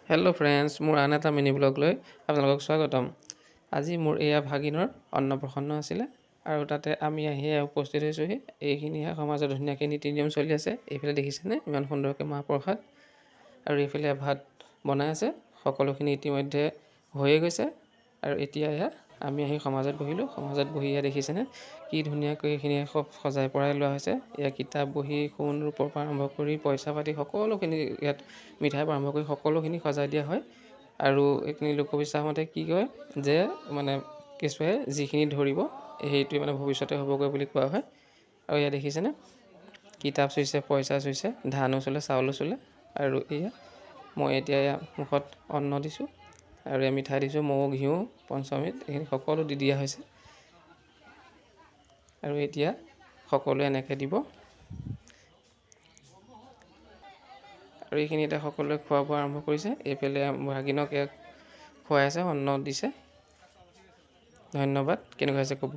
Hello' friends, মোৰ আন এটা মিনি ব্লগলৈ আপোনালোকক স্বাগতম। আজি মোৰ এয়া ভাগিনৰ অন্নপ্ৰসন্ন আছিলে আৰু তাতে আমি আহি উপস্থিত হৈছোঁহি। এইখিনিহে সমাজত ধুনীয়াকৈ নীতি নিয়ম চলি আছে। এইফালে দেখিছেনে ইমান সুন্দৰকৈ মহাপ্ৰসাদ, আৰু এইফালে ভাত বনাই আছে। সকলোখিনি ইতিমধ্যে হৈয়ে গৈছে আৰু এতিয়া এয়া আমি আহি সমাজত বহিলোঁ। সমাজত বহি এয়া দেখিছেনে কি ধুনীয়াকৈ এইখিনি সব সজাই পৰাই লোৱা হৈছে। এয়া কিতাপ বহি সোণ ৰূপৰ পৰা আৰম্ভ কৰি পইচা পাতি সকলোখিনি, ইয়াত মিঠাইৰ পৰা আৰম্ভ কৰি সকলোখিনি সজাই দিয়া হয়। আৰু এইখিনি লোকবিশ্বাস মতে কি কয় যে মানে কেঁচুৱাই যিখিনি ধৰিব সেইটোৱে মানে ভৱিষ্যতে হ'বগৈ বুলি কোৱা হয়। আৰু এয়া দেখিছেনে কিতাপ চুইছে, পইচা চুইছে, ধানো চুলে, চাউলো চুলে। আৰু এয়া মই এতিয়া এয়া মুখত অন্ন দিছোঁ আৰু এয়া মিঠাই দিছোঁ, মৌ ঘিউ পঞ্চমৃত এইখিনি সকলো দি দিয়া হৈছে। আৰু এতিয়া সকলোৱে এনেকৈ দিব আৰু এইখিনি এতিয়া সকলোৱে খোৱা বোৱা আৰম্ভ কৰিছে। এইফালে ভাগিনক খুৱাই আছে, অন্ন দিছে। ধন্যবাদ। কেনেকুৱা হৈছে ক'ব।